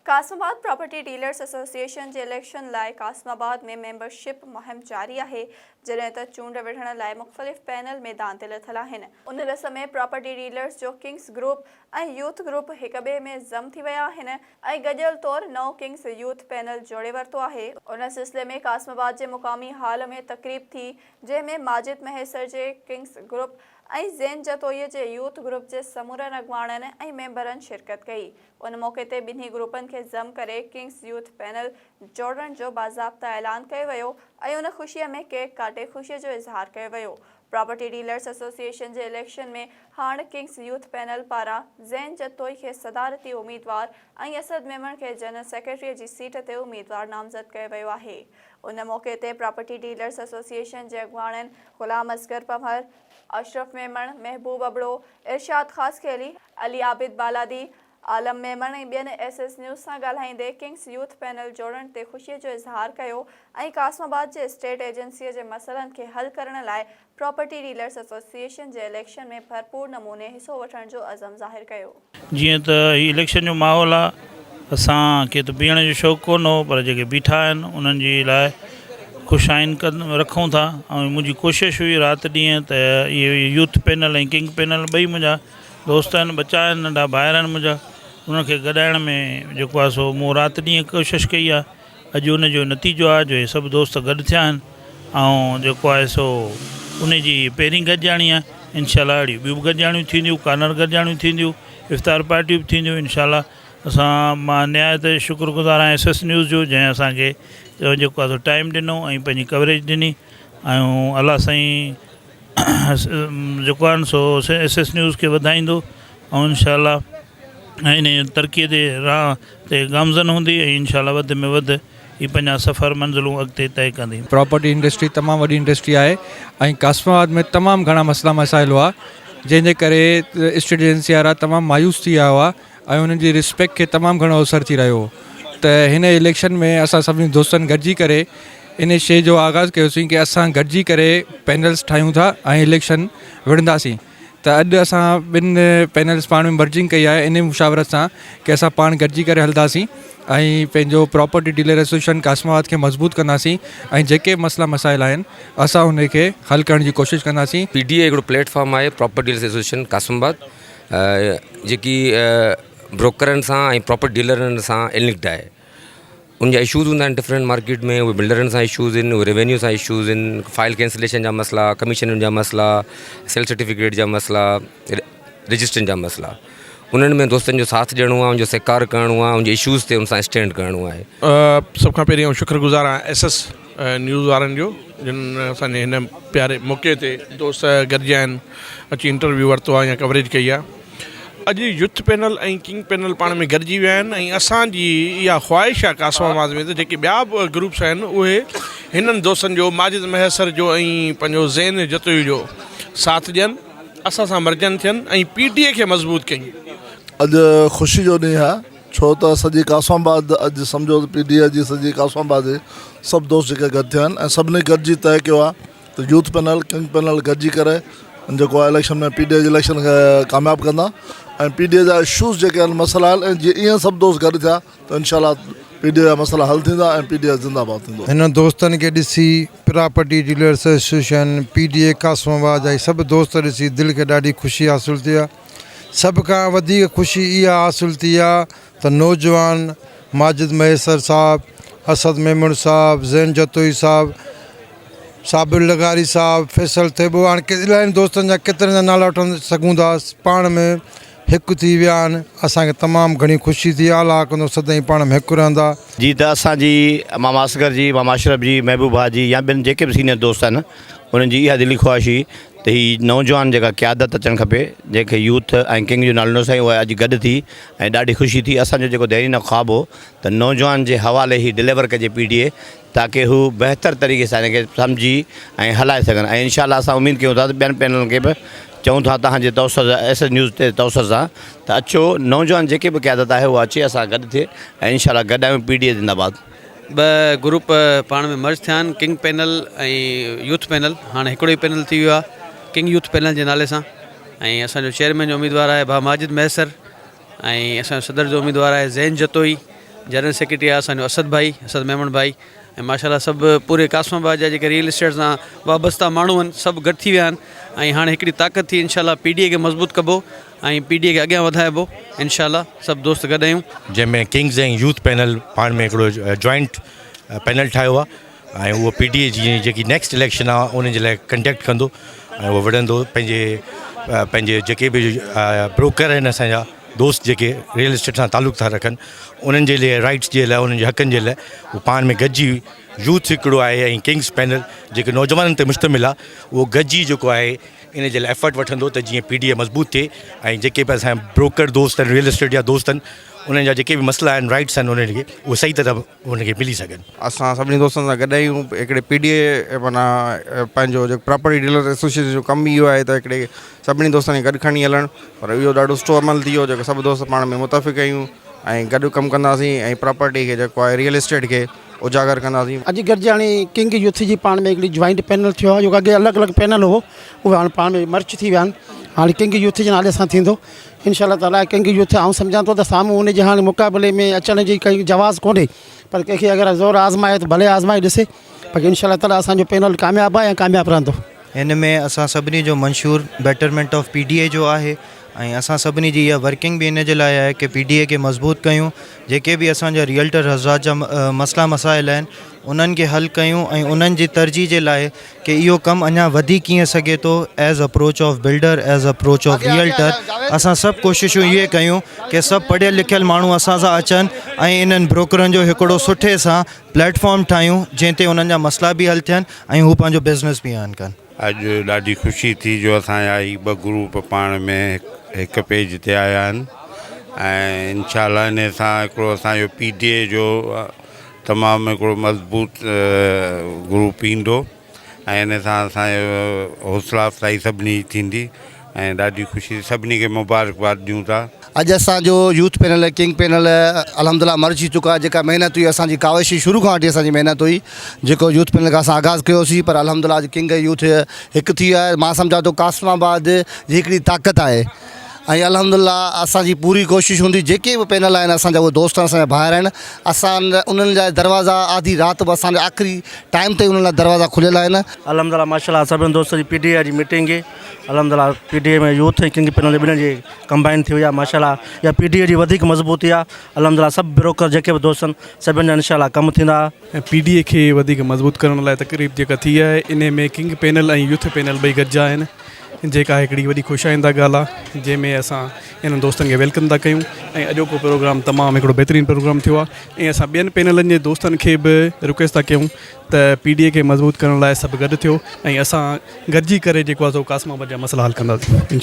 Kasmabad property dealers association के election लाइ कासमाबाद में मेंबरशिप मुहिम जारी है, जैसे त चूंड विढ़ण लाइ मुख़्तलिफ़ पैनल मैदान ते लथल आहिनि। उन रस में प्रॉपर्टी डीलर्स जो किंग्स ग्रुप और यूथ ग्रुप एक बे में जम थी विया आहिनि ऐं गडियल तौर नओ किंग्स यूथ पैनल जोड़े वरतो आहे। उन सिलसिले में कासमाबाद के मुकामी हाल में तकरीब थी, जैमें माजिद महेसर के किंग्स ग्रुप और ज़ैन जतोई के यूथ ग्रुप के समूरन अगवाणन और मेंबरन शिरकत कई। उन मौके ते बिन्ही ग्रुपन के जम करे किंग्स यूथ पैनल जोड़न जो बाज़ाब्ता ऐलान किया वयो और उन खुशी में केक काटे खुशी जो इजहार किया वयो। प्रॉपर्टी डीलर्स एसोसिएशन के इलेक्शन में हाण किंग्स यूथ पैनल पारा ज़ैन जतोई के सदारती उम्मीदवार और असद मेमन के जनरल सेक्रेटरी की सीट ते उम्मीदवार नामजद किया वयो आहे। उन मौके ते प्रॉपर्टी डीलर्स एसोसिएशन के अगवाणन गुलाम असगर पमहर, अशरफ मेमन, महबूब अबड़ो, इरशाद खास खेली, अली आबिद बालादी, आलम मेमन और बेन एसएस न्यूज़ से ॻाल्हाईंदे किंग्स यूथ पैनल जोड़न ते खुशी जो इजहार किया और कासमाबाद के स्टेट एजेंसी के मसलन के हल करने लाइ प्रॉपर्टी डीलर्स एसोसिएशन के इलेक्शन में भरपूर नमूने हिस्सो वठण जो अज़म ज़ाहिर किया। जी तो इलेक्शन जो माहौल है, असां के तो बीहण जो शौक़ कोन हो, पर जो बीठा आहिनि उन्हनि जे लाइ ख़ुशाइन रखूँ था। मुझी कोशिश हुई रात ॾींहं त ये यूथ पैनल और किंग पैनल बई मुझा दोस्त आहिनि, बच्चा आहिनि, नंढा भाइर आहिनि मुझा, उनखे गॾाइण में जो आहे सो मूं राति ॾींहं कोशिशि कई आहे। अॼु उनजो नतीजो आहे जो सभु दोस्त गॾु थिया आहिनि ऐं जेको आहे सो उनजी पहिरीं गॾिजाणी आहे। इंशाल्लाह अहिड़ी ॿियूं बि गॾिजाणियूं थींदियूं, कानर गॾिजाणियूं थींदियूं, इफ़्तार पार्टियूं बि थींदियूं इंशाल्लाह। असां मां निहायत शुक्रगुज़ार आहियां एसएस न्यूज़ जो, जंहिं असांखे जेको आहे सो टाइम ॾिनो ऐं पंहिंजी कवरेज ॾिनी ऐं अलाह साईं जेको आहे सो एसएस न्यूज़ के वधाईंदो ऐं इंशाल्लाह इन तरक़ीअ ते राह ते गामज़न हूंदी ऐं इंशाल्लाह वधि में वधि ही पंहिंजा सफ़र मंज़िलूं अॻिते तय कंदी। प्रॉपर्टी इंडस्ट्री तमामु वॾी इंडस्ट्री आहे ऐं कासमाबाद में तमामु घणा मसइला मसाइल हुआ, जंहिंजे करे स्टेट एजेंसी वारा तमामु मायूस थी विया हुआ ऐं उन्हनि जी रिस्पेक्ट खे तमामु घणो असरु थी रहियो हो। त हिन इलेक्शन में असां सभिनी दोस्तनि गॾिजी करे इन शइ जो आगाज़ कयोसीं कि असां गॾिजी करे पैनल्स ठाहियूं था ऐं इलेक्शन विढ़ंदासीं। त अॼु असां ॿिनि पैनल्स पाण में मर्जिंग कई आहे इन मुशावरत सां कि असां पाण गॾिजी करे हलंदासीं ऐं पंहिंजो प्रॉपर्टी डीलर एसोसिएशन कासमाबाद खे मज़बूत कंदासीं ऐं जेके मसइला मसाइल आहिनि असां उनखे हल करण जी कोशिशि कंदासीं। पीडीए हिकिड़ो प्लेटफॉर्म आहे प्रॉपर्टी डीलर्स एसोसिएशन कासमाबाद, जेकी ब्रोकरनि सां ऐं प्रॉपर्टी डीलरनि सां लिंक्ड आहे। उनजा इशूज़ हूंदा आहिनि डिफरेंट मार्केट में, उहे बिल्डरनि सां इशूज़ आहिनि, उहे रेवेन्यू सां इशूज़ आहिनि, फाइल कैंसिलेशन जा मसइला, कमीशन जा मसइला, सेल सर्टिफिकेट जा मसइला, रजिस्ट्रेशन जा मसइला, उन्हनि में दोस्तनि जो साथ ॾियणो आहे, उनजो सेकार करिणो आहे, उनजे इशूज़ ते उन सां स्टैंड करिणो आहे। सभ खां पहिरीं शुक्रगुज़ार आहियां एसएस न्यूज़ वारनि जो, जिन असांजे हिन प्यारे मौक़े ते दोस्त गॾिजा आहिनि, अची इंटरव्यू वरितो आहे या कवरेज कई आहे। अॼु यूथ पैनल ऐं किंग पैनल पाण में गॾिजी विया आहिनि ऐं असांजी इहा ख्वाहिश आहे कासमाबाद में त जेके ॿिया बि ग्रुप्स आहिनि उहे हिननि दोस्तनि जो, माजिद महेसर जो ऐं पंहिंजो ज़ैन जतोई जो साथ ॾियनि, असां सां मर्जन थियनि ऐं पीटीए खे मज़बूत कयूं। अॼु ख़ुशी जो ॾींहुं आहे, छो त सॼी कासमाबाद अॼु सम्झो त पीडीए जी सॼी कासमाबाद जे सभु दोस्त जेके गॾु थिया आहिनि ऐं सभिनी गॾिजी तय कयो आहे त यूथ पैनल किंग पैनल गॾिजी करे जेको आहे इलेक्शन में पीडीए जे इलेक्शन खे कामयाबु कंदा ऐं पीडीए जा इशूज़ जेके आहिनि मसइला आहिनि ऐं जीअं ईअं सभु दोस्त गॾु थिया त इंशाल्लाह पीडीए जा मसइला हल थींदा ऐं पीडीए ज़िंदाबाद थींदो। हिन दोस्तनि खे ॾिसी property dealers association, PDA Qasimabad ऐं सभु दोस्त ॾिसी दिलि खे ॾाढी ख़ुशी हासिलु थी आहे। सभ खां वधीक ख़ुशी इहा हासिलु थी आहे त नौजवान माजिद महेसर साहब, असद मेमन साहब, ज़ैन जतोई साहब, साबिर लगारी साहब, फैसल थेबो, हाणे इलाही दोस्तनि जा केतिरनि जा नाला वठण सघूं था, पाण में हिकु थी विया आहिनि। असांखे तमामु घणी ख़ुशी थी, अलाह कंदो सदाईं पाण में हिकु रहंदा। जी त असांजी मामा असगर जी, मामा अशरफ जी, महबूबा जी या ॿियनि जेके बि सीनियर दोस्त आहिनि उन्हनि जी इहा दिली ख्वाहिश हुई त हीअ नौजवान जेका क़यादत अचणु खपे, जंहिंखे यूथ ऐं किंग जो नालो साईं, उहा अॼु गॾु थी ऐं ॾाढी ख़ुशी थी। असांजो जेको देरीनो ख़्वाबु हो त नौजवान जे हवाले ई डिलीवर कजे पीडीए, ताकी हू बहितर तरीक़े सां हिनखे सम्झी ऐं हलाए सघनि ऐं इंशाल्लाह असां उमेदु कयूं था त ॿियनि पैनलनि खे बि चऊं था तव्हांजे तवसर एसएस न्यूज़ ते तवसर सां त अचो, नौजवान जेके बि क़यादत आहे उहा अचे, असां गॾु थिए ऐं इंशाल्लाह गॾु आहियूं पीडीए ज़िंदाबाद। ॿ ग्रुप पाण में मर्ज थिया आहिनि, किंग पैनल ऐं यूथ पैनल। हाणे हिकिड़ो ई पैनल थी वियो आहे किंग यूथ पैनल जे नाले सां ऐं असांजो चेयरमैन जो उम्मीदवार आहे भा माजिद महेसर ऐं असांजो सदर जो उम्मीदवार आहे ज़ैन जतोई जनरल सेक्रेटरी आहे असांजो असद भाई, असद मेमन भाई, ऐं माशाल्लाह सभु पूरे कासमाबाद जा जेके रियल एस्टेट सां वाबस्ता माण्हू आहिनि सभु गॾु थी विया आहिनि ऐं हाणे हिकिड़ी ताक़त थी इंशाल्लाह पीडीए खे मज़बूत कबो ऐं पीडीए खे अॻियां वधाइबो इंशाल्लाह सभु दोस्त गॾु आहियूं। जंहिंमें किंग्स ऐं यूथ पैनल पाण में हिकिड़ो जॉइंट पैनल ठाहियो आहे ऐं उहो पीडीए जी जेकी नेक्स्ट इलेक्शन आहे उन जे लाइ कंडक्ट कंदो ऐं उहो विढ़ंदो। पंहिंजे जेके बि ब्रोकर आहिनि असांजा दोस्त जेके रियल एस्टेट सां तालुक़ था रखनि उन्हनि जे लाइ राइट्स जे लाइ उन्हनि जे हक़नि जे लाइ उहो पाण में गॾिजी यूथ हिकिड़ो आहे ऐं किंग्स पैनल जेके नौजवाननि ते मुश्तमिल आहे उहो गॾिजी जेको आहे इन जे लाइ एफर्ट वठंदो त जीअं पीडीए मज़बूत थिए ऐं जेके बि असांजा ब्रोकर दोस्त आहिनि रियल एस्टेट जा दोस्त आहिनि उन्हनि जा जेके बि मसइला आहिनि राइट्स आहिनि उन्हनि खे उहे सही तरह उनखे मिली सघनि। असां सभिनी दोस्तनि सां गॾु आहियूं। हिकिड़े पीडीए माना पंहिंजो जेको प्रॉपर्टी डीलर एसोसिएशन जो कमु इहो आहे त हिकिड़े सभिनी दोस्तनि खे गॾु खणी हलणु, पर इहो ॾाढो सुठो अमल थी वियो जेको सभु दोस्त पाण में मुतफ़िक़ आहियूं ऐं गॾु कमु कंदासीं ऐं प्रॉपर्टी खे जेको आहे रियल एस्टेट खे उजागर कंदासीं। अॼु गॾिजी हाणे किंग यूथ जी पाण में हिकिड़ी जॉइंट पैनल थियो आहे, जेको अॻे अलॻि अलॻि पैनल हो उहे हाणे पाण में मर्ज थी विया आहिनि। हाणे किंग यूथ जे नाले सां थींदो इंशाल्लाह ताला। किंग यूथ आउं सम्झां थो त साम्हूं उन जे हाणे मुक़ाबले में अचण जी काई जवाज़ कोन्हे, पर कंहिंखे अगरि ज़ोर आज़माए त भले आज़माए ॾिसे, पर इंशाल्लाह ताला असांजो पैनल कामयाबु आहे ऐं कामयाबु रहंदो। हिन में असां सभिनी जो मंशूर बेटरमेंट ऑफ पीडीए जो आहे ऐं असां सभिनी जी इहा वर्किंग बि इन जे लाइ आहे की पीडीए खे मज़बूत कयूं, जेके बि असांजा रियल्टर हज़रात जा मसइला मसाइल आहिनि उन्हनि खे हल कयूं ऐं उन्हनि जी तरजीह जे लाइ की इहो कमु अञा वधी कीअं सघे थो as approach of builder, as approach of realtor. असां सभु कोशिशूं इहे कयूं की सभु पढ़ियल लिखियल माण्हू असां सां अचनि ऐं इन्हनि ब्रोकरनि जो हिकिड़ो सुठे सां प्लेटफॉर्म ठाहियूं जंहिं ते उन्हनि जा मसइला बि हल थियनि ऐं हू पंहिंजो बिज़नेस बि आन कनि। अॼु ॾाढी ख़ुशी थी जो असांजा ही ॿ ग्रुप पाण में हिकु पेज ते आया आहिनि ऐं इंशाल्लाह इन सां हिकिड़ो असांजो पीडीए जो तमामु हिकिड़ो मज़बूत ग्रुप ईंदो ऐं इन सां असांजो हौसला अफ़ज़ाई सभिनी थींदी ऐं ॾाढी ख़ुशी सभिनी खे मुबारकबाद ॾियूं था। अॼु असांजो यूथ पैनल किंग पैनल अलहमदिल्ला मर्ज थी चुका आहे। जेका महिनत हुई असांजी कावशी शुरू खां वठी असांजी महिनत हुई, जेको यूथ पैनल खां असां आगाज़ कयोसीं, पर अलहमदिल्ला अॼु किंग यूथ हिकु थी आहे। मां सम्झां थो कासमाबाद जी हिकिड़ी ताक़त आहे ऐं अलहमदिल्ला असांजी पूरी कोशिशि हूंदी जेके बि पैनल आहिनि असांजा उहे दोस्त असांजा ॿाहिरि आहिनि, असां उन्हनि जा दरवाज़ा आधी राति बि असांजे आख़िरी टाइम ते उन्हनि लाइ दरवाज़ा खुलियल आहिनि। अलहमदिल्ला माशाल्लाह सभिनी दोस्तनि जी पीडीए जी मीटिंग अलहमदिल्ला पीडीए में यूथ ऐं किंग पैनल ॿिन्हिनि जी कंबाइन थी वई आहे। माशाल्लाह इहा पीडीए जी वधीक मज़बूती आहे। अलहमदिल्ला सभु ब्रोकर जेके बि दोस्त आहिनि सभिनि जा इंशाल्लाह कमु थींदा। पीडीए खे वधीक मज़बूत करण लाइ तक़रीब जेका थी आहे इन में किंग पैनल ऐं यूथ पैनल ॿई गॾिजा आहिनि, जेका हिकिड़ी वॾी ख़ुशाईंदा ॻाल्हि आहे जंहिंमें असां इन्हनि दोस्तनि खे वेलकम था कयूं ऐं अॼोको प्रोग्राम तमामु हिकिड़ो बहितरीनु प्रोग्राम थियो आहे ऐं असां ॿियनि पैनलनि जे दोस्तनि खे बि रिक्वेस्ट था कयूं त पीडीए खे मज़बूत करण लाइ सभु गॾु थियो ऐं असां गॾिजी करे जेको आहे सो कासमाबाद जा मसइला हल कंदासीं इंशाल्लाह।